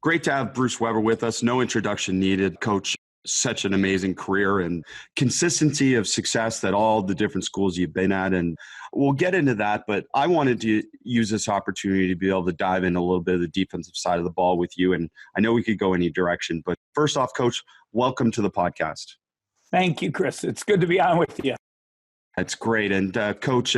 Great to have Bruce Weber with us. No introduction needed. Coach, such an amazing career and consistency of success at all the different schools you've been at. And we'll get into that, but I wanted to use this opportunity to be able to dive in a little bit of the defensive side of the ball with you. And I know we could go any direction, but first off, Coach, welcome to the podcast. Thank you, Chris. It's good to be on with you. That's great. And Coach,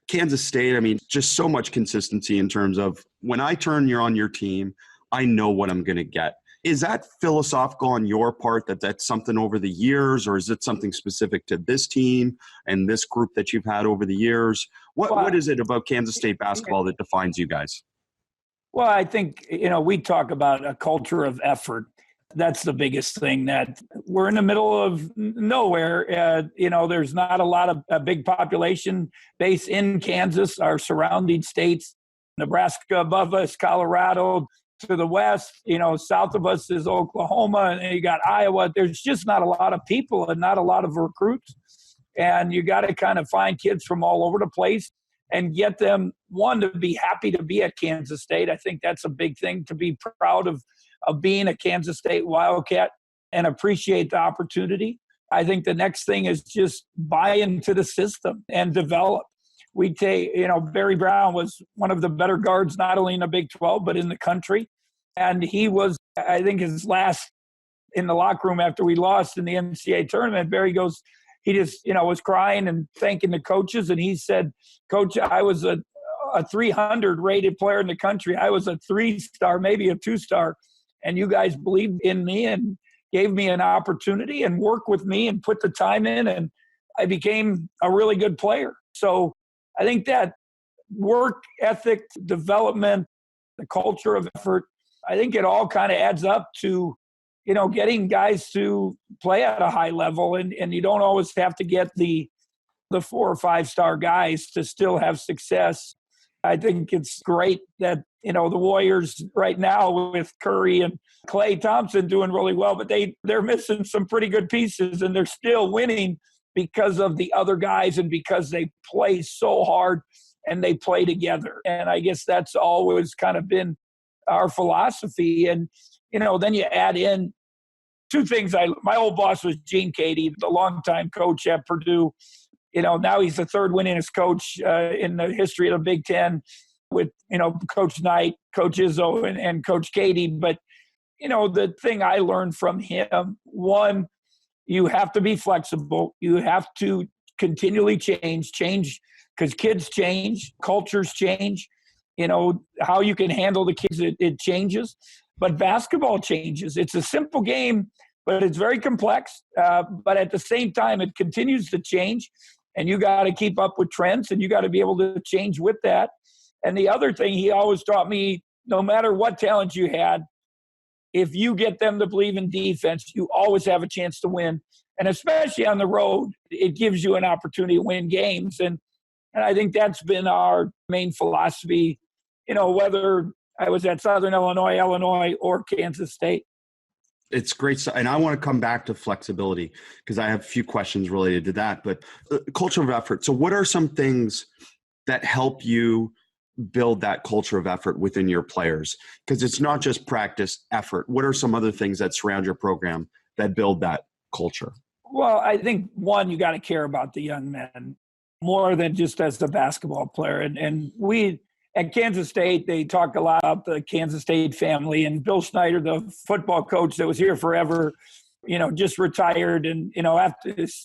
Kansas State, just so much consistency in terms of when I turn on your team, I know what I'm going to get. Is that philosophical on your part that that's something over the years, or is it something specific to this team and this group that you've had over the years? What is it about Kansas State basketball that defines you guys? Well, I think, we talk about a culture of effort. That's the biggest thing, that we're in the middle of nowhere. There's not a lot of a big population base in Kansas, our surrounding states, Nebraska above us, Colorado to the west, south of us is Oklahoma, and you got Iowa. There's just not a lot of people and not a lot of recruits. And you got to kind of find kids from all over the place and get them, one, to be happy to be at Kansas State. I think that's a big thing, to be proud of being a Kansas State Wildcat and appreciate the opportunity. I think the next thing is just buy into the system and develop. We take, Barry Brown was one of the better guards, not only in the Big 12, but in the country. And he was, I think, his last in the locker room after we lost in the NCAA tournament. Barry goes, he just, was crying and thanking the coaches. And he said, Coach, I was a 300 rated player in the country. I was a 3-star, maybe a 2-star. And you guys believed in me and gave me an opportunity and worked with me and put the time in. And I became a really good player. So I think that work ethic, development, the culture of effort, I think it all kind of adds up to, getting guys to play at a high level. And you don't always have to get the 4 or 5-star guys to still have success. I think it's great that, the Warriors right now with Curry and Klay Thompson doing really well, but they're missing some pretty good pieces, and they're still winning because of the other guys and because they play so hard and they play together. And I guess that's always kind of been our philosophy. And, then you add in two things. My old boss was Gene Cady, the longtime coach at Purdue. Now he's the third winningest coach in the history of the Big Ten with, Coach Knight, Coach Izzo, and Coach Cady. But, the thing I learned from him, one, you have to be flexible. You have to continually change because kids change, cultures change. How you can handle the kids, it changes. But basketball changes. It's a simple game, but it's very complex. But at the same time, it continues to change. And you got to keep up with trends, and you got to be able to change with that. And the other thing he always taught me, no matter what talent you had, if you get them to believe in defense, you always have a chance to win. And especially on the road, it gives you an opportunity to win games. And I think that's been our main philosophy, whether I was at Southern Illinois, or Kansas State. It's great. And I want to come back to flexibility because I have a few questions related to that. But culture of effort. So what are some things that help you build that culture of effort within your players? Because it's not just practice, effort. What are some other things that surround your program that build that culture? Well, I think, one, you got to care about the young men more than just as a basketball player. And we at Kansas State, they talk a lot about the Kansas State family, and Bill Snyder, the football coach that was here forever, just retired, and,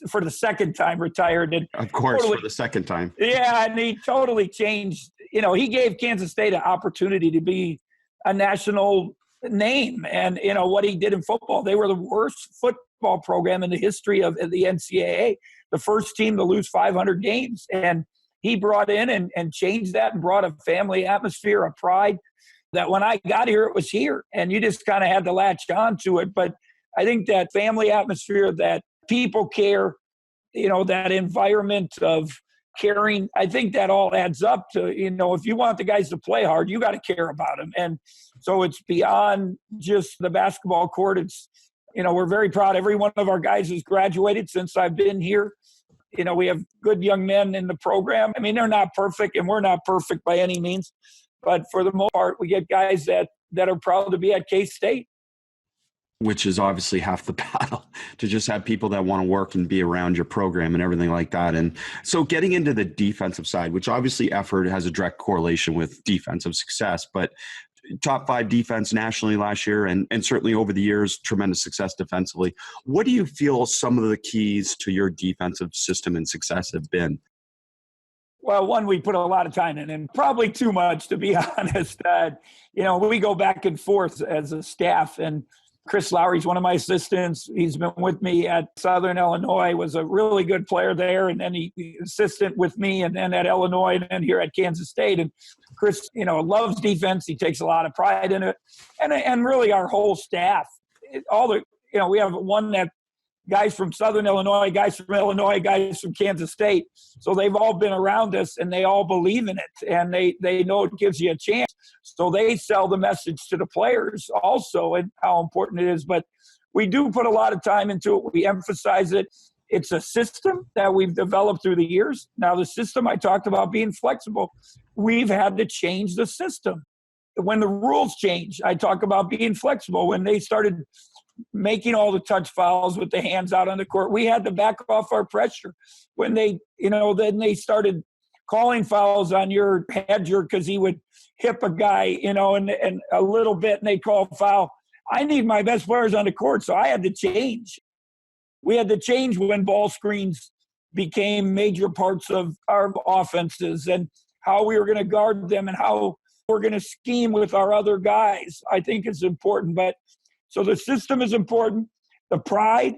for the second time retired. And of course, for the second time. Yeah. And he totally changed, he gave Kansas State an opportunity to be a national name. And, what he did in football, they were the worst football program in the history of the NCAA, the first team to lose 500 games. And he brought in and changed that and brought a family atmosphere, a pride that when I got here, it was here. And you just kind of had to latch on to it. But I think that family atmosphere, that people care, that environment of caring, I think that all adds up to, if you want the guys to play hard, you got to care about them. And so it's beyond just the basketball court. It's, we're very proud. Every one of our guys has graduated since I've been here. We have good young men in the program. I mean, they're not perfect, and we're not perfect by any means. But for the most part, we get guys that that are proud to be at K-State. Which is obviously half the battle, to just have people that want to work and be around your program and everything like that. And so getting into the defensive side, which obviously effort has a direct correlation with defensive success, but top 5 defense nationally last year and certainly over the years, tremendous success defensively. What do you feel some of the keys to your defensive system and success have been? Well, one, we put a lot of time in, and probably too much, to be honest. We go back and forth as a staff, and Chris Lowry's one of my assistants. He's been with me at Southern Illinois, was a really good player there, and then he assistant with me, and then at Illinois, and then here at Kansas State. And Chris, loves defense. He takes a lot of pride in it, and really our whole staff. We have one that guys from Southern Illinois, guys from Illinois, guys from Kansas State. So they've all been around us, and they all believe in it, and they know it gives you a chance. So they sell the message to the players also and how important it is. But we do put a lot of time into it. We emphasize it. It's a system that we've developed through the years. Now, the system I talked about being flexible, we've had to change the system. When the rules change, I talk about being flexible. When they started making all the touch fouls with the hands out on the court, we had to back off our pressure. When then they started calling fouls on your hedger because he would hip a guy, and a little bit, and they call foul. I need my best players on the court, so I had to change. We had to change when ball screens became major parts of our offenses and how we were going to guard them and how we're going to scheme with our other guys. I think it's important. But so the system is important. The pride,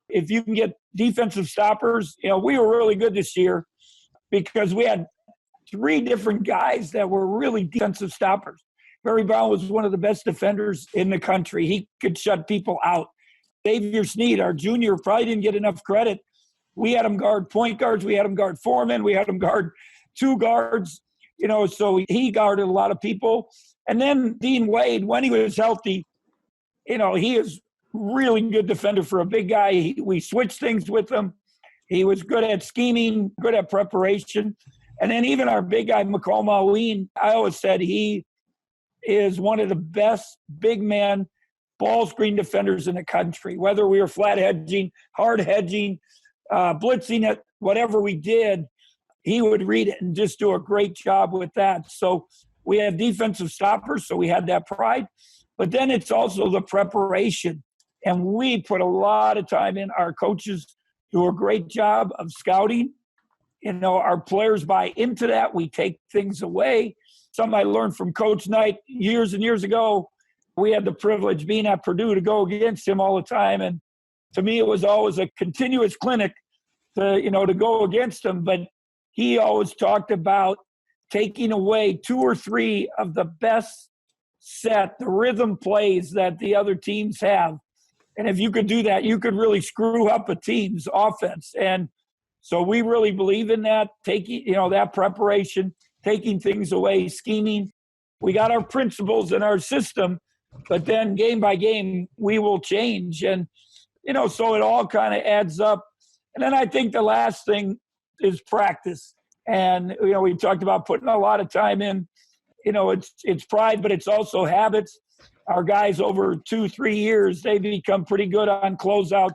if you can get defensive stoppers, we were really good this year because we had 3 different guys that were really defensive stoppers. Barry Brown was one of the best defenders in the country. He could shut people out. Xavier Sneed, our junior, probably didn't get enough credit. We had him guard point guards. We had him guard foremen. We had him guard 2 guards. So he guarded a lot of people. And then Dean Wade, when he was healthy, he is really good defender for a big guy. We switched things with him. He was good at scheming, good at preparation. And then even our big guy, McCall Maween, I always said he is one of the best big man ball screen defenders in the country. Whether we were flat hedging, hard hedging, blitzing it, whatever we did, he would read it and just do a great job with that. So we had defensive stoppers, so we had that pride. But then it's also the preparation. And we put a lot of time in. Our coaches do a great job of scouting. Our players buy into that. We take things away. Something I learned from Coach Knight years and years ago. We had the privilege being at Purdue to go against him all the time. And to me, it was always a continuous clinic to go against him. But he always talked about taking away 2 or 3 of the best set, the rhythm plays that the other teams have. And if you could do that, you could really screw up a team's offense. And so we really believe in that, taking, that preparation, taking things away, scheming. We got our principles and our system, but then game by game, we will change. And, so it all kind of adds up. And then I think the last thing is practice. And, we talked about putting a lot of time in. It's pride, but it's also habits. Our guys over 2-3 years, they become pretty good on closeouts,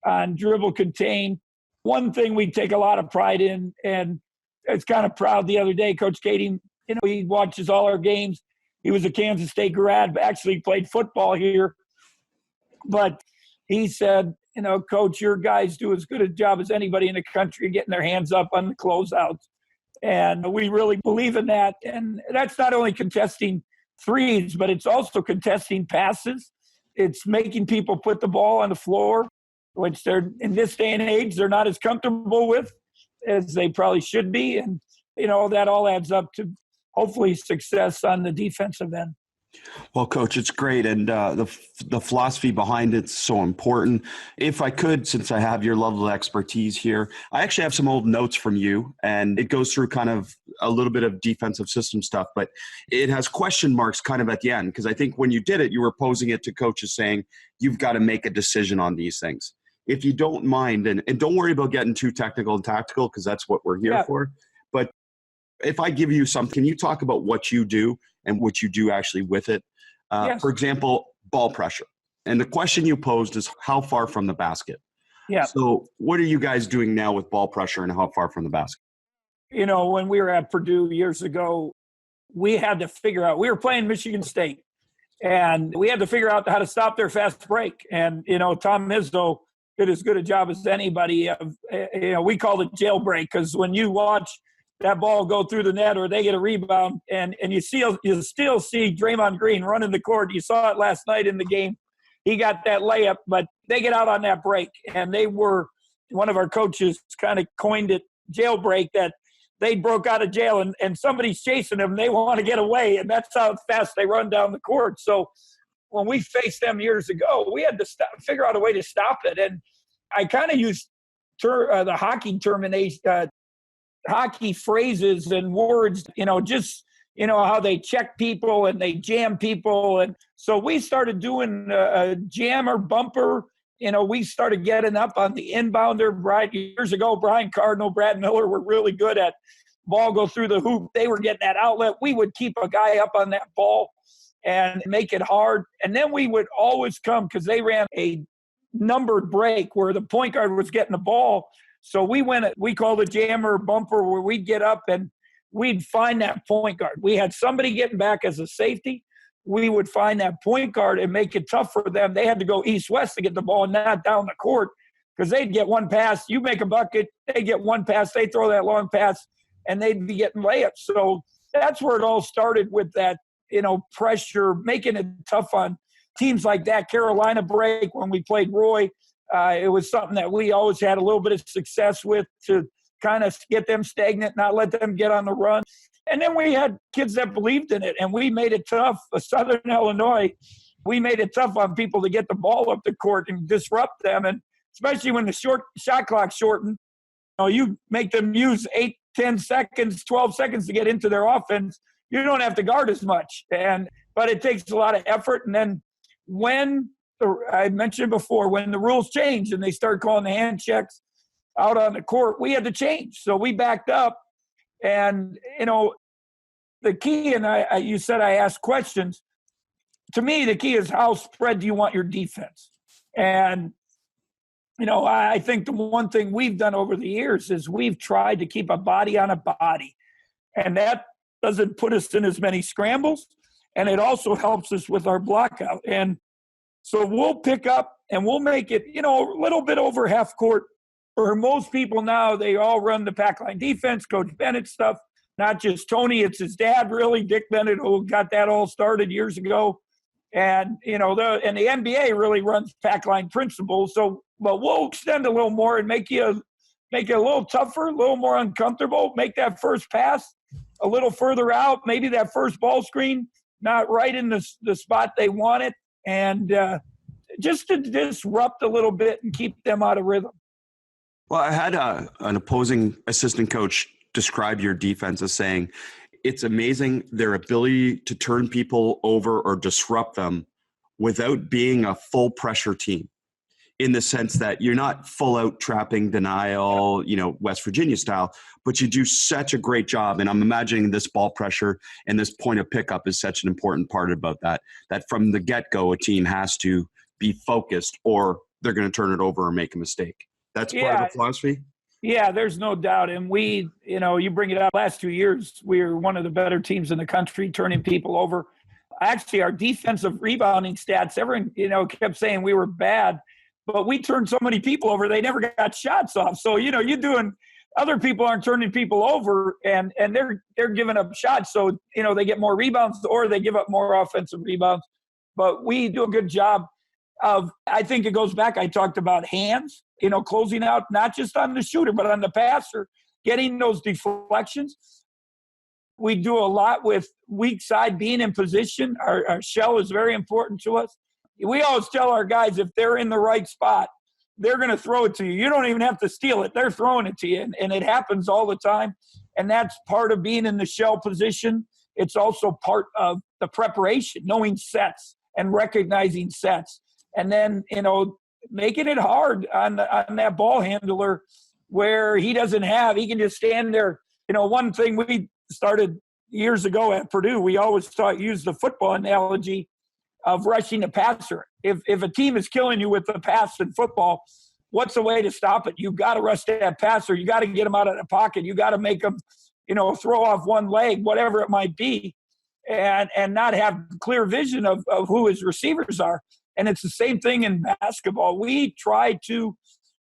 on dribble contain. One thing we take a lot of pride in, and it's kind of proud the other day, Coach Kading, he watches all our games. He was a Kansas State grad, but actually played football here. But he said, Coach, your guys do as good a job as anybody in the country getting their hands up on the closeouts. And we really believe in that. And that's not only contesting threes, but it's also contesting passes. It's making people put the ball on the floor, which they're, in this day and age, they're not as comfortable with as they probably should be. And, that all adds up to hopefully success on the defensive end. Well, Coach, it's great. And the philosophy behind it's so important. If I could, since I have your level of expertise here, I actually have some old notes from you, and it goes through kind of a little bit of defensive system stuff, but it has question marks kind of at the end, because I think when you did it, you were posing it to coaches saying, you've got to make a decision on these things. If you don't mind, and don't worry about getting too technical and tactical, because that's what we're here for. But if I give you something, can you talk about what you do and what you do actually with it? Yes. For example, ball pressure. And the question you posed is how far from the basket? Yeah. So what are you guys doing now with ball pressure and how far from the basket? When we were at Purdue years ago, we had to figure out, we were playing Michigan State, and we had to figure out how to stop their fast break. And, Tom Izzo did as good a job as anybody. We called it jailbreak, because when you watch that ball go through the net or they get a rebound, and you still see Draymond Green running the court. You saw it last night in the game. He got that layup, but they get out on that break. And one of our coaches kind of coined it jailbreak, that they broke out of jail and somebody's chasing them. They want to get away, and that's how fast they run down the court. So when we faced them years ago, we had to figure out a way to stop it. And I kind of used the hockey phrases and words, how they check people and they jam people. And so we started doing a jam or bumper. We started getting up on the inbounder. Years ago, Brian Cardinal, Brad Miller were really good at ball go through the hoop. They were getting that outlet. We would keep a guy up on that ball and make it hard. And then we would always come, because they ran a numbered break where the point guard was getting the ball. So we called it jammer bumper, where we'd get up and we'd find that point guard. We had somebody getting back as a safety. We would find that point guard and make it tough for them. They had to go east-west to get the ball and not down the court, because they'd get one pass. You make a bucket, they get one pass, they throw that long pass, and they'd be getting layups. So that's where it all started, with that, pressure, making it tough on teams like that. Carolina break, when we played Roy, it was something that we always had a little bit of success with, to kind of get them stagnant, not let them get on the run. And then we had kids that believed in it, and we made it tough. Southern Illinois, we made it tough on people to get the ball up the court and disrupt them. And especially when the shot clock shortened, you make them use 8, 10 seconds, 12 seconds to get into their offense. You don't have to guard as much. But it takes a lot of effort. And then I mentioned before, when the rules changed and they started calling the hand checks out on the court, we had to change. So we backed up. And, the key, and you said I asked questions. To me, the key is, how spread do you want your defense? And, I think the one thing we've done over the years is we've tried to keep a body on a body. And that doesn't put us in as many scrambles. And it also helps us with our blockout. And so we'll pick up and we'll make it, a little bit over half court. For most people now, they all run the pack line defense, Coach Bennett stuff. Not just Tony, it's his dad, really, Dick Bennett, who got that all started years ago. And, the NBA really runs pack line principles. So, but we'll extend a little more and make it a little tougher, a little more uncomfortable, make that first pass a little further out, maybe that first ball screen not right in the spot they want it, and just to disrupt a little bit and keep them out of rhythm. Well, I had an opposing assistant coach describe your defense as saying it's amazing their ability to turn people over or disrupt them without being a full pressure team, in the sense that you're not full out trapping, denial, West Virginia style, but you do such a great job. And I'm imagining this ball pressure and this point of pickup is such an important part about that from the get-go, a team has to be focused or they're going to turn it over or make a mistake. That's part of the philosophy? Yeah, there's no doubt. And we, you bring it up, last 2 years, we were one of the better teams in the country, turning people over. Actually, our defensive rebounding stats, everyone, kept saying we were bad, but we turned so many people over, they never got shots off. So, other people aren't turning people over and they're giving up shots. So, they get more rebounds or they give up more offensive rebounds. But we do a good job of, I think it goes back, I talked about hands, closing out, not just on the shooter, but on the passer, getting those deflections. We do a lot with weak side, being in position. Our shell is very important to us. We always tell our guys, if they're in the right spot, they're going to throw it to you. You don't even have to steal it. They're throwing it to you. And it happens all the time. And that's part of being in the shell position. It's also part of the preparation, knowing sets and recognizing sets. And then, making it hard on that ball handler where he can just stand there. One thing we started years ago at Purdue, we always use the football analogy. of rushing the passer. If a team is killing you with the pass in football, what's the way to stop it? You've got to rush that passer. You got to get him out of the pocket. You got to make him, throw off one leg, whatever it might be, and not have clear vision of who his receivers are. And it's the same thing in basketball. We try to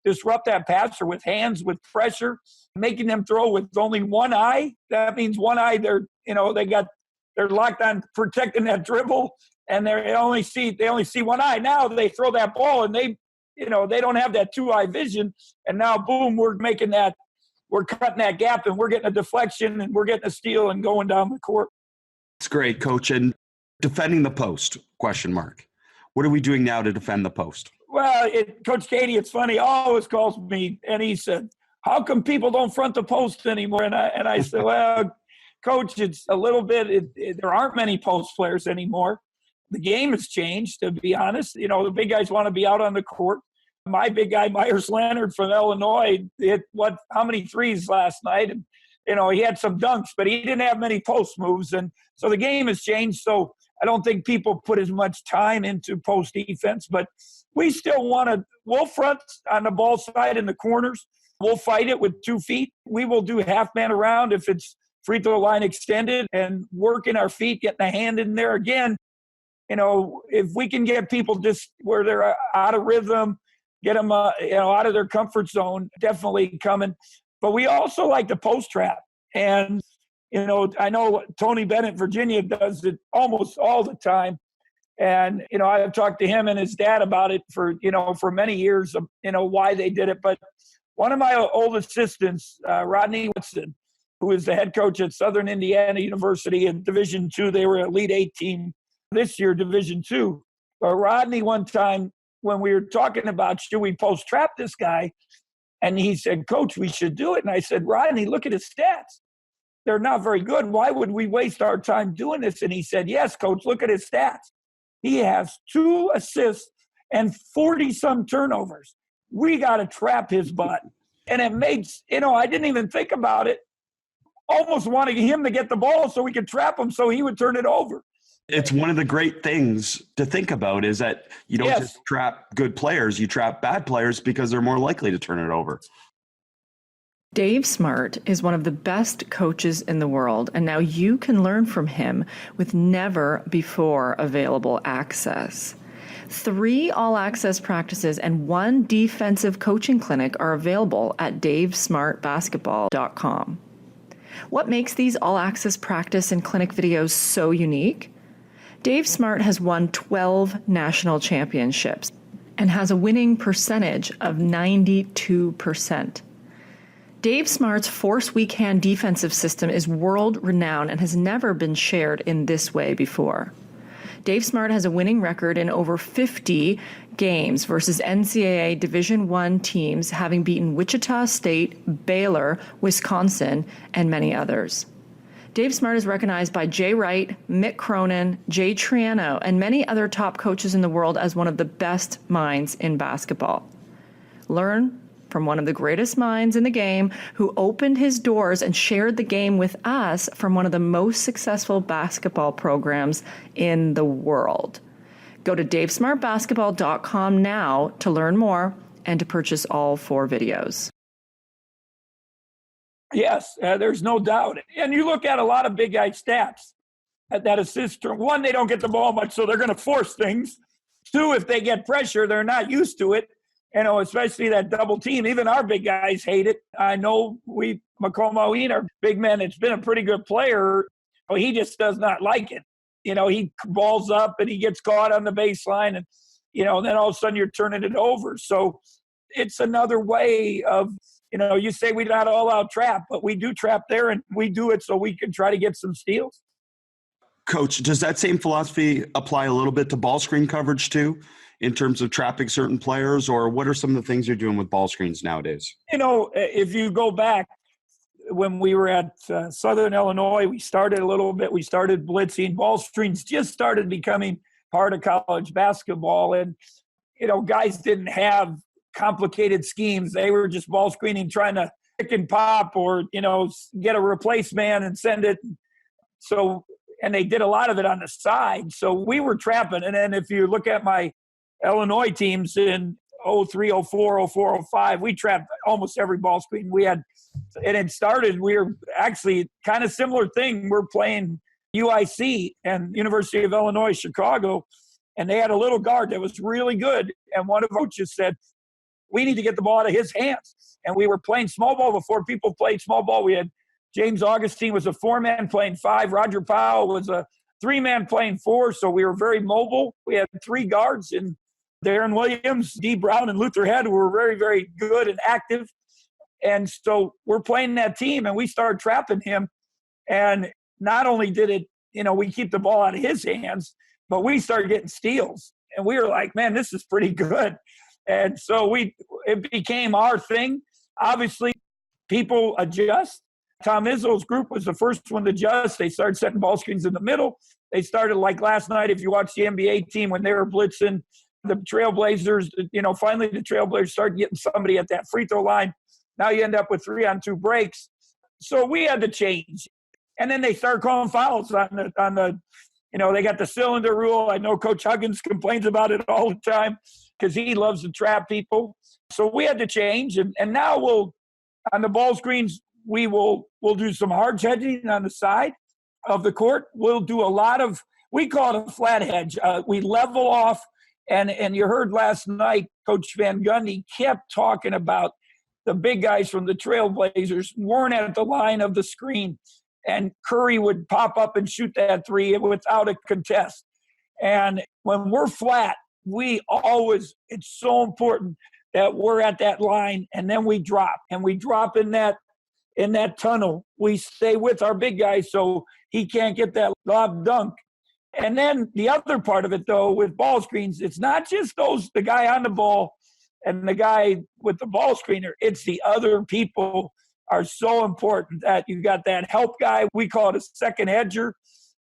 disrupt that passer with hands, with pressure, making them throw with only one eye. That means one eye, they're locked on protecting that dribble, and they only see one eye. Now they throw that ball and they don't have that two-eye vision. And now, boom, we're cutting that gap, and we're getting a deflection, and we're getting a steal and going down the court. It's great, Coach. And defending the post, question mark. What are we doing now to defend the post? Well, Coach Katie, it's funny, always calls me, and he said, how come people don't front the post anymore? And I said, well, Coach, it's a little bit, there aren't many post players anymore. The game has changed, to be honest. The big guys want to be out on the court. My big guy, Myers Leonard from Illinois, hit how many threes last night? And, he had some dunks, but he didn't have many post moves. And so the game has changed. So I don't think people put as much time into post defense, but we still we'll front on the ball side in the corners. We'll fight it with 2 feet. We will do half man around if it's free throw line extended, and working our feet, getting a hand in there again. If we can get people just where they're out of rhythm, get them, out of their comfort zone, definitely coming. But we also like the post trap. And, I know Tony Bennett, Virginia, does it almost all the time. And, I've talked to him and his dad about it for many years, why they did it. But one of my old assistants, Rodney Woodson, who is the head coach at Southern Indiana University in Division II, they were an Elite Eight team this year, Division II. But Rodney, one time when we were talking about, should we post trap this guy? And he said, Coach, we should do it. And I said, Rodney, look at his stats. They're not very good. Why would we waste our time doing this? And he said, yes, Coach, look at his stats. He has 2 assists and 40-some turnovers. We got to trap his butt. And it made, I didn't even think about it. Almost wanting him to get the ball so we could trap him so he would turn it over. It's one of the great things to think about is that you don't just trap good players, you trap bad players because they're more likely to turn it over. Dave Smart is one of the best coaches in the world, and now you can learn from him with never before available access. 3 all-access practices and 1 defensive coaching clinic are available at davesmartbasketball.com. What makes these all-access practice and clinic videos so unique? Dave Smart has won 12 national championships and has a winning percentage of 92%. Dave Smart's force weak hand defensive system is world-renowned and has never been shared in this way before. Dave Smart has a winning record in over 50 games versus NCAA Division I teams, having beaten Wichita State, Baylor, Wisconsin, and many others. Dave Smart is recognized by Jay Wright, Mick Cronin, Jay Triano, and many other top coaches in the world as one of the best minds in basketball. Learn from one of the greatest minds in the game who opened his doors and shared the game with us from one of the most successful basketball programs in the world. Go to davesmartbasketball.com now to learn more and to purchase all 4 videos. Yes, there's no doubt. And you look at a lot of big guy stats that assist. 1, they don't get the ball much, so they're going to force things. 2, if they get pressure, they're not used to it. Especially that double team. Even our big guys hate it. I know Makoma, our big man, it's been a pretty good player. But he just does not like it. He balls up and he gets caught on the baseline, and then all of a sudden you're turning it over. So it's another way of, you say we not all out trap, but we do trap there, and we do it so we can try to get some steals. Coach, does that same philosophy apply a little bit to ball screen coverage too, in terms of trapping certain players, or what are some of the things you're doing with ball screens nowadays? If you go back when we were at Southern Illinois, we started a little bit. We started blitzing. Ball screens just started becoming part of college basketball. And, guys didn't have complicated schemes. They were just ball screening, trying to pick and pop or, get a replace man and send it. So and they did a lot of it on the side. So we were trapping. And then if you look at my Illinois teams in 03, 04, 04, 05, we trapped almost every ball screen. We had, and it started, we were actually kind of similar thing. We're playing UIC and University of Illinois, Chicago, and they had a little guard that was really good. And one of the coaches said, we need to get the ball out of his hands. And we were playing small ball before people played small ball. We had James Augustine was a 4-man playing 5. Roger Powell was a 3-man playing 4. So we were very mobile. We had 3 guards, and Darren Williams, D. Brown, and Luther Head were very, very good and active. And so we're playing that team, and we started trapping him. And not only did it, we keep the ball out of his hands, but we started getting steals. And we were like, man, this is pretty good. And so it became our thing. Obviously, people adjust. Tom Izzo's group was the first one to adjust. They started setting ball screens in the middle. They started like last night, if you watch the NBA team, when they were blitzing the Trailblazers, finally the Trailblazers started getting somebody at that free throw line. Now you end up with 3-on-2 breaks. So we had to change. And then they started calling fouls on the they got the cylinder rule. I know Coach Huggins complains about it all the time because he loves to trap people. So we had to change. And now on the ball screens, we'll do some hard hedging on the side of the court. We'll do a lot of, we call it a flat hedge. We level off. And you heard last night, Coach Van Gundy kept talking about the big guys from the Trailblazers weren't at the line of the screen. And Curry would pop up and shoot that 3 without a contest. And when we're flat, it's so important that we're at that line, and then we drop. And we drop in that tunnel. We stay with our big guy so he can't get that lob dunk. And then the other part of it, though, with ball screens, it's not just the guy on the ball and the guy with the ball screener. It's the other people are so important that you got that help guy. We call it a second hedger.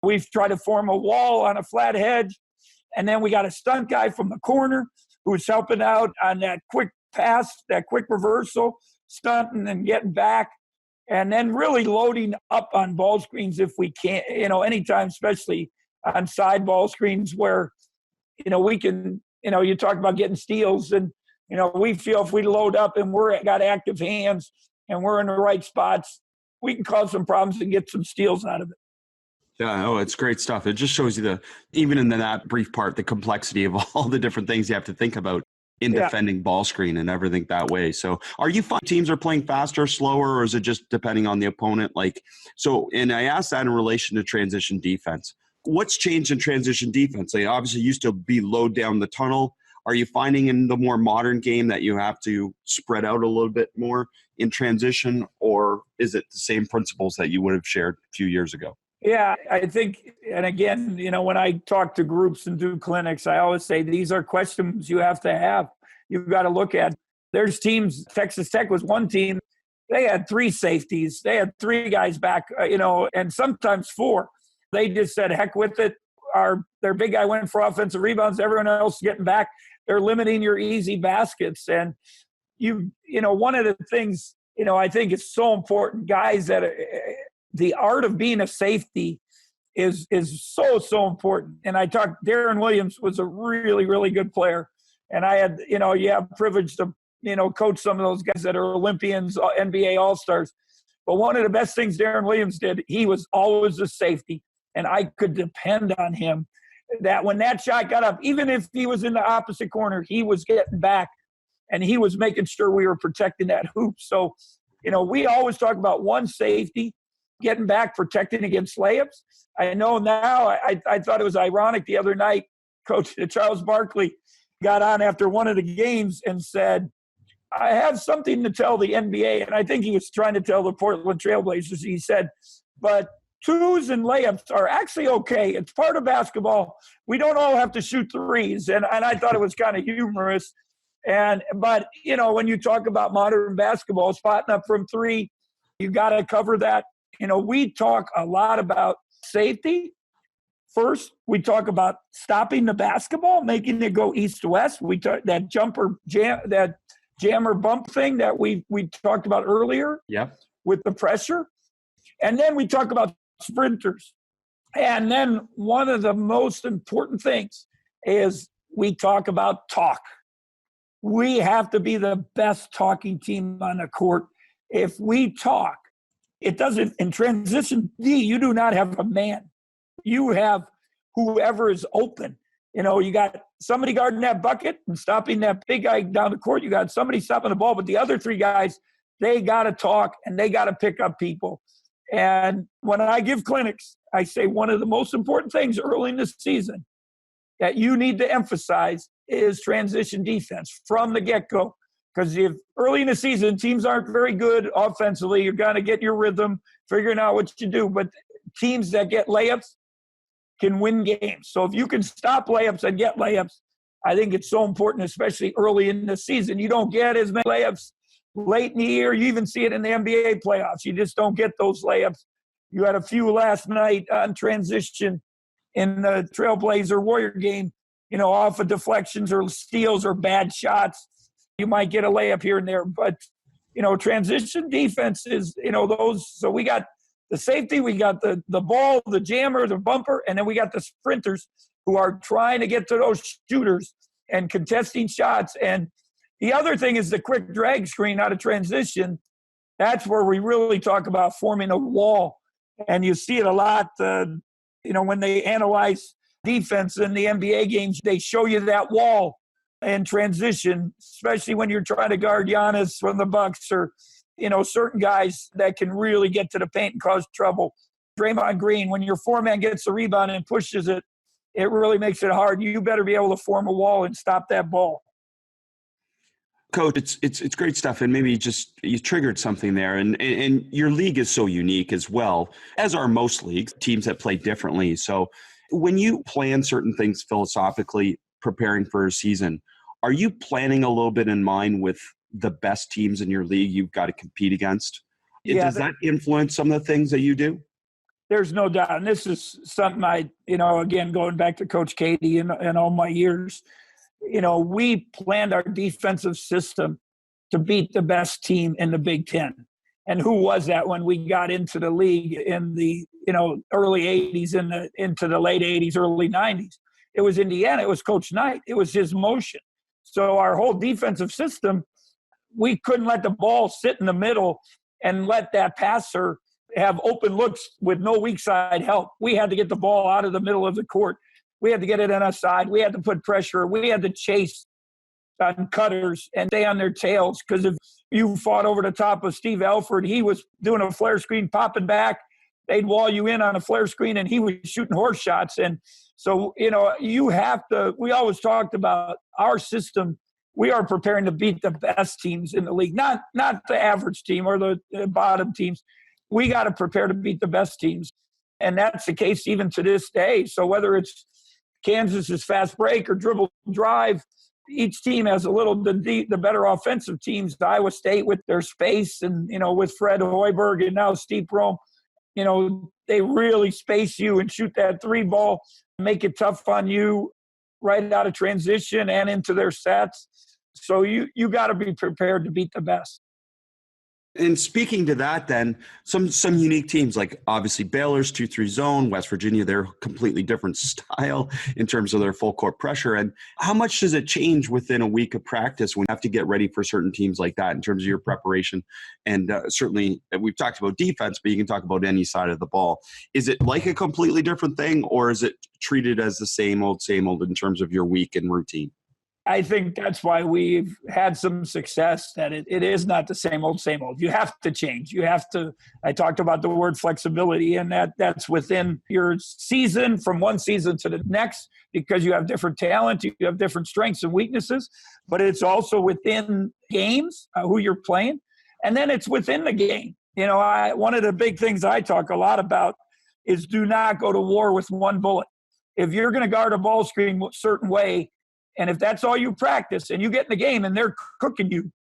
We've tried to form a wall on a flat hedge. And then we got a stunt guy from the corner who's helping out on that quick pass, that quick reversal, stunting and getting back. And then really loading up on ball screens if we can, anytime, especially on side ball screens where, we can, you talk about getting steals, and, we feel if we load up and got active hands and we're in the right spots, we can cause some problems and get some steals out of it. Yeah, it's great stuff. It just shows you even in that brief part, the complexity of all the different things you have to think about in defending ball screen and everything that way. So are you finding teams are playing faster, slower, or is it just depending on the opponent? And I asked that in relation to transition defense. What's changed in transition defense? Obviously used to be low down the tunnel. Are you finding in the more modern game that you have to spread out a little bit more in transition, or is it the same principles that you would have shared a few years ago? Yeah, I think, and again, when I talk to groups and do clinics, I always say these are questions you have to have. You've got to look at. There's teams, Texas Tech was one team, they had 3 safeties. They had 3 guys back, and sometimes 4. They just said, heck with it. Their big guy went for offensive rebounds. Everyone else getting back. They're limiting your easy baskets. And one of the things, I think is so important, guys, that the art of being a safety is so, so important. And Darren Williams was a really, really good player. And I had, you have privilege to, coach some of those guys that are Olympians, NBA All-Stars. But one of the best things Darren Williams did, he was always a safety. And I could depend on him that when that shot got up, even if he was in the opposite corner, he was getting back and he was making sure we were protecting that hoop. So, we always talk about one safety, getting back, protecting against layups. I know now, I thought it was ironic the other night, Coach Charles Barkley got on after one of the games and said, I have something to tell the NBA. And I think he was trying to tell the Portland Trailblazers. He said, but 2s and layups are actually okay. It's part of basketball. We don't all have to shoot 3s. And I thought it was kind of humorous. But when you talk about modern basketball, spotting up from 3, you got to cover that. We talk a lot about safety. First, we talk about stopping the basketball, making it go east to west. We talk that that jammer bump thing that we talked about earlier. Yep. With the pressure. And then we talk about sprinters. And then one of the most important things is we talk about talk. We have to be the best talking team on the court. If we talk, it doesn't, in transition D, you do not have a man. You have whoever is open. You got somebody guarding that bucket and stopping that big guy down the court. You got somebody stopping the ball, but the other three guys, they got to talk and they got to pick up people. And when I give clinics, I say one of the most important things early in the season that you need to emphasize is transition defense from the get-go. Because if early in the season, teams aren't very good offensively, you're going to get your rhythm, figuring out what you do. But teams that get layups can win games. So if you can stop layups and get layups, I think it's so important, especially early in the season. You don't get as many layups late in the year. You even see it in the NBA playoffs. You just don't get those layups. You had a few last night on transition in the Trailblazer Warrior game, off of deflections or steals or bad shots. You might get a layup here and there. But, transition defense is, those. So we got the safety, we got the ball, the jammer, the bumper, and then we got the sprinters who are trying to get to those shooters and contesting shots. And the other thing is the quick drag screen out of transition. That's where we really talk about forming a wall. And you see it a lot, when they analyze defense in the NBA games, they show you that wall in transition, especially when you're trying to guard Giannis from the Bucks or, certain guys that can really get to the paint and cause trouble. Draymond Green, when your four-man gets the rebound and pushes it, it really makes it hard. You better be able to form a wall and stop that ball. Coach, it's great stuff, and maybe just you triggered something there, and your league is so unique as well, as are most leagues, teams that play differently. So when you plan certain things philosophically, preparing for a season, are you planning a little bit in mind with the best teams in your league you've got to compete against? Yeah, does that influence some of the things that you do? There's no doubt. And this is something again, going back to Coach Katie and all my years, we planned our defensive system to beat the best team in the Big Ten. And who was that when we got into the league in the, early 80s, into the late 80s, early 90s? It was Indiana. It was Coach Knight. It was his motion. So our whole defensive system, we couldn't let the ball sit in the middle and let that passer have open looks with no weak side help. We had to get the ball out of the middle of the court. We had to get it on our side. We had to put pressure. We had to chase on cutters and stay on their tails, because if you fought over the top of Steve Alford, he was doing a flare screen, popping back. They'd wall you in on a flare screen, and he was shooting horse shots. And so, you have to – we always talked about our system. We are preparing to beat the best teams in the league, not the average team or the bottom teams. We got to prepare to beat the best teams. And that's the case even to this day. So whether it's Kansas's fast break or dribble drive, each team has the better offensive teams. Iowa State with their space and, with Fred Hoiberg and now Steve Prohm, they really space you and shoot that three ball, make it tough on you right out of transition and into their sets. So you got to be prepared to beat the best. And speaking to that, then, some unique teams, like obviously Baylor's 2-3 zone, West Virginia, they're completely different style in terms of their full court pressure. And how much does it change within a week of practice when you have to get ready for certain teams like that in terms of your preparation? And certainly we've talked about defense, but you can talk about any side of the ball. Is it like a completely different thing, or is it treated as the same old in terms of your week and routine? I think that's why we've had some success, that it is not the same old. You have to change. You have to, I talked about the word flexibility, and that's within your season, from one season to the next, because you have different talent, you have different strengths and weaknesses, but it's also within games, who you're playing. And then it's within the game. One of the big things I talk a lot about is do not go to war with one bullet. If you're going to guard a ball screen a certain way, and if that's all you practice and you get in the game and they're cooking you,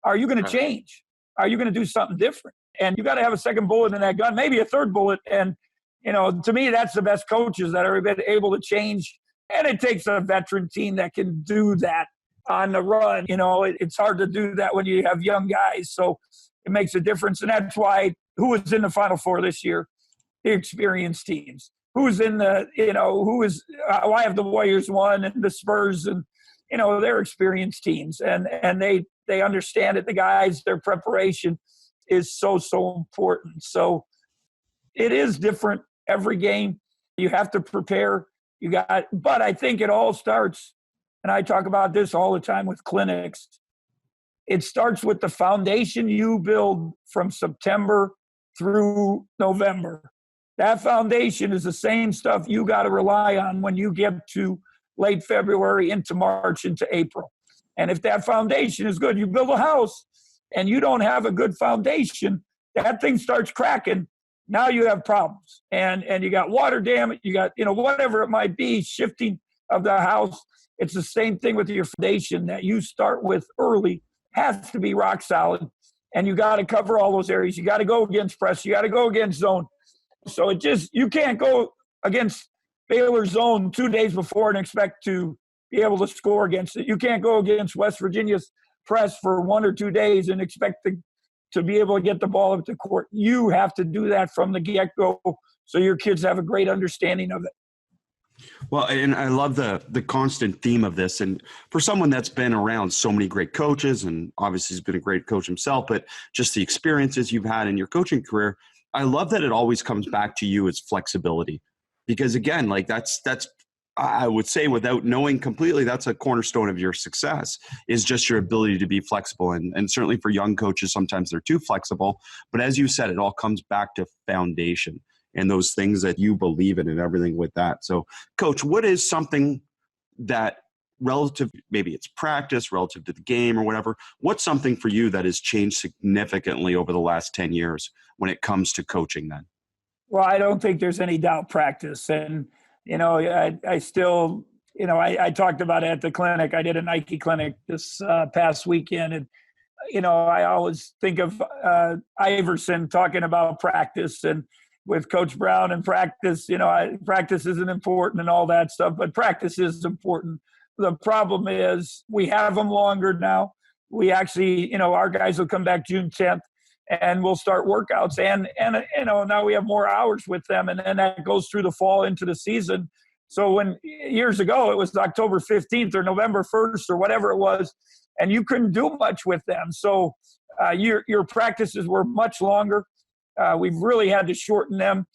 are you going to change? Are you going to do something different? And you got to have a second bullet in that gun, maybe a third bullet. And, to me, that's the best coaches that are able to change. And it takes a veteran team that can do that on the run. It's hard to do that when you have young guys. So it makes a difference. And that's why who was in the Final Four this year? the experienced teams. Who's in the, I have the Warriors won and the Spurs and, they're experienced teams and they understand it. The guys, their preparation is so important. So it is different every game. You have to prepare. But I think it all starts, and I talk about this all the time with clinics. It starts with the foundation you build from September through November. That foundation is the same stuff you got to rely on when you get to late February into March into April. And if that foundation is good, you build a house and you don't have a good foundation, that thing starts cracking. Now you have problems. And you got water damage, you got, whatever it might be, shifting of the house. It's the same thing with your foundation that you start with early, has to be rock solid. And you got to cover all those areas. You got to go against press. You got to go against zone. So you can't go against Baylor zone 2 days before and expect to be able to score against it. You can't go against West Virginia's press for 1 or 2 days and expect to be able to get the ball up the court. You have to do that from the get-go so your kids have a great understanding of it. Well, and I love the constant theme of this. And for someone that's been around so many great coaches, and obviously he's been a great coach himself, but just the experiences you've had in your coaching career, I love that it always comes back to you as flexibility. Because again, like that's I would say without knowing completely, that's a cornerstone of your success is just your ability to be flexible. And certainly for young coaches, sometimes they're too flexible. But as you said, it all comes back to foundation and those things that you believe in and everything with that. So, Coach, what is something that relative, maybe it's practice, relative to the game or whatever, what's something for you that has changed significantly over the last 10 years when it comes to coaching then? Well, I don't think there's any doubt practice. And, I still, I talked about it at the clinic. I did a Nike clinic this past weekend. And, I always think of Iverson talking about practice and with Coach Brown and practice, practice isn't important and all that stuff, but practice is important. The problem is we have them longer now. We actually, our guys will come back June 10th and we'll start workouts and now we have more hours with them. And then that goes through the fall into the season. So when years ago, it was October 15th or November 1st or whatever it was, and you couldn't do much with them. So your practices were much longer. We've really had to shorten them.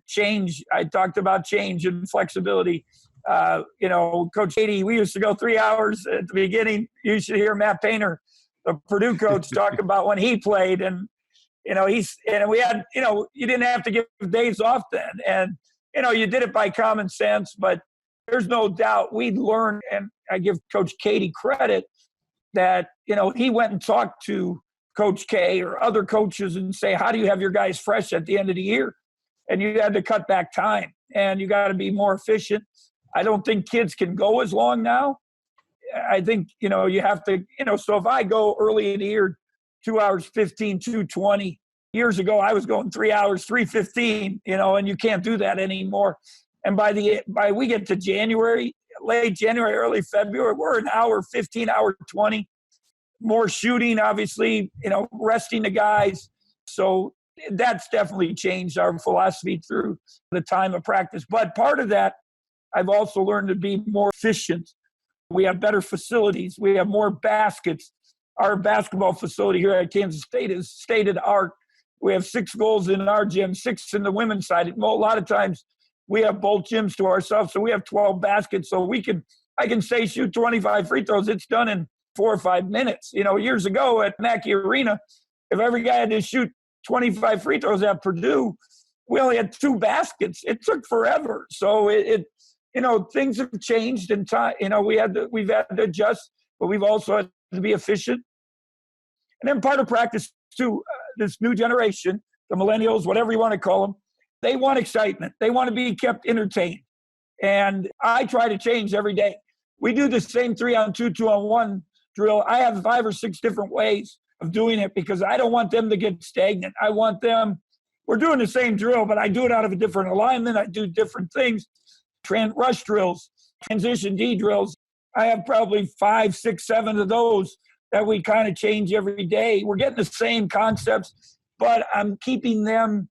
Change. I talked about change and flexibility. Coach Katie, we used to go 3 hours at the beginning. You should hear Matt Painter, the Purdue coach, talk about when he played. And, we had, you didn't have to give days off then. And, you did it by common sense, but there's no doubt we'd learned. And I give Coach Katie credit that, he went and talked to Coach K or other coaches and say, how do you have your guys fresh at the end of the year? And you had to cut back time and you got to be more efficient. I don't think kids can go as long now. I think, you have to, so if I go early in the year, 2 hours, 15, 2:20, years ago, I was going 3 hours, 3:15, and you can't do that anymore. And by we get to January, late January, early February, we're an hour, 15, hour 20. More shooting, obviously, resting the guys. So that's definitely changed our philosophy through the time of practice. But part of that, I've also learned to be more efficient. We have better facilities. We have more baskets. Our basketball facility here at Kansas State is state-of-the-art. We have 6 goals in our gym, 6 in the women's side. A lot of times we have both gyms to ourselves, so we have 12 baskets. So I can say shoot 25 free throws. It's done in 4 or 5 minutes. Years ago at Mackey Arena, if every guy had to shoot 25 free throws at Purdue, we only had 2 baskets. It took forever. So things have changed in time. We've had to adjust, but we've also had to be efficient. And then part of practice too, this new generation, the millennials, whatever you want to call them, they want excitement. They want to be kept entertained. And I try to change every day. We do the same 3-on-2, 2-on-1 drill. I have 5 or 6 different ways of doing it because I don't want them to get stagnant. I want them, we're doing the same drill, but I do it out of a different alignment. I do different things, rush drills, transition D drills. I have probably 5, 6, 7 of those that we kind of change every day. We're getting the same concepts, but I'm keeping them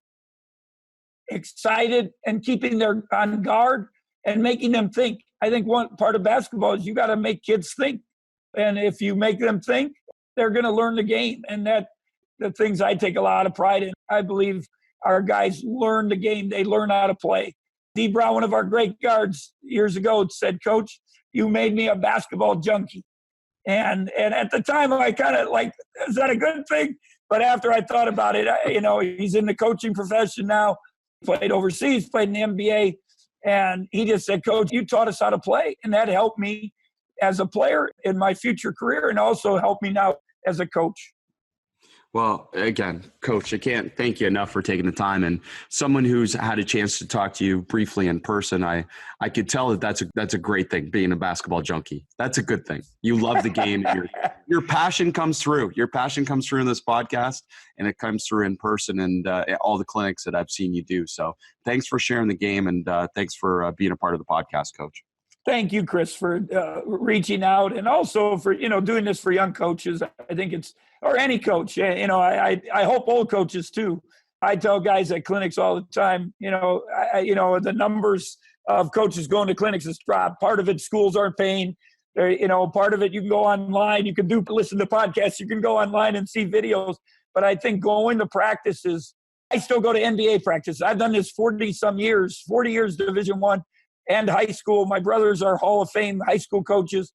excited and keeping them on guard and making them think. I think one part of basketball is you got to make kids think. And if you make them think, they're going to learn the game. And that the things I take a lot of pride in. I believe our guys learn the game. They learn how to play. Dee Brown, one of our great guards years ago, said, "Coach, you made me a basketball junkie." And at the time, I kind of like, is that a good thing? But after I thought about it, he's in the coaching profession now, played overseas, played in the NBA. And he just said, "Coach, you taught us how to play." And that helped me as a player in my future career and also helped me now as a coach. Well, again, Coach, I can't thank you enough for taking the time. And someone who's had a chance to talk to you briefly in person, I could tell that's a great thing, being a basketball junkie. That's a good thing. You love the game. Your passion comes through. Your passion comes through in this podcast, and it comes through in person and all the clinics that I've seen you do. So thanks for sharing the game, and thanks for being a part of the podcast, Coach. Thank you, Chris, for reaching out, and also for doing this for young coaches. I think it's, or any coach. I hope old coaches too. I tell guys at clinics all the time. The numbers of coaches going to clinics has dropped. Part of it, schools aren't paying. Part of it, you can go online. You can listen to podcasts. You can go online and see videos. But I think going to practices. I still go to NBA practice. I've done this 40 years Division I. And high school. My brothers are Hall of Fame high school coaches,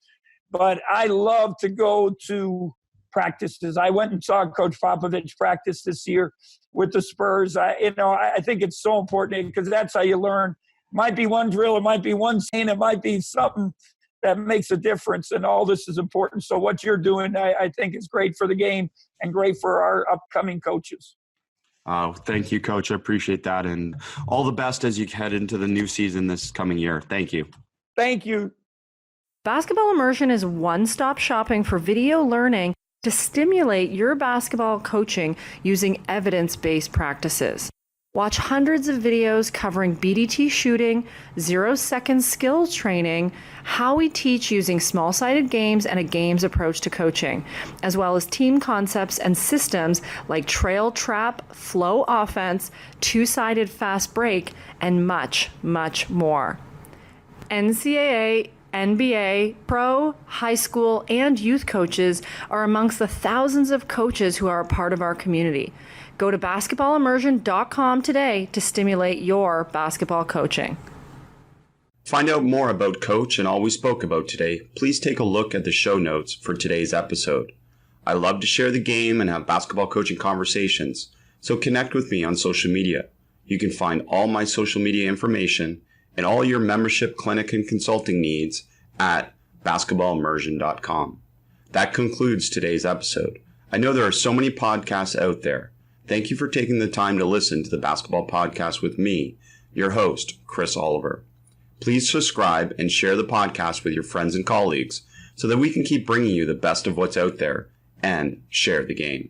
but I love to go to practices. I went and saw Coach Popovich practice this year with the Spurs. I think it's so important because that's how you learn. Might be one drill, it might be one scene, it might be something that makes a difference, and all this is important. So what you're doing, I think, is great for the game and great for our upcoming coaches. Thank you, Coach. I appreciate that. And all the best as you head into the new season this coming year. Thank you. Thank you. Basketball Immersion is one-stop shopping for video learning to stimulate your basketball coaching using evidence-based practices. Watch hundreds of videos covering BDT shooting, 0-second skills training, how we teach using small-sided games and a games approach to coaching, as well as team concepts and systems like trail trap, flow offense, two-sided fast break, and much, much more. NCAA, NBA, pro, high school, and youth coaches are amongst the thousands of coaches who are a part of our community. Go to basketballimmersion.com today to stimulate your basketball coaching. Find out more about Coach and all we spoke about today, please take a look at the show notes for today's episode. I love to share the game and have basketball coaching conversations, so connect with me on social media. You can find all my social media information and all your membership, clinic, and consulting needs at basketballimmersion.com. That concludes today's episode. I know there are so many podcasts out there. Thank you for taking the time to listen to the Basketball Podcast with me, your host, Chris Oliver. Please subscribe and share the podcast with your friends and colleagues so that we can keep bringing you the best of what's out there and share the game.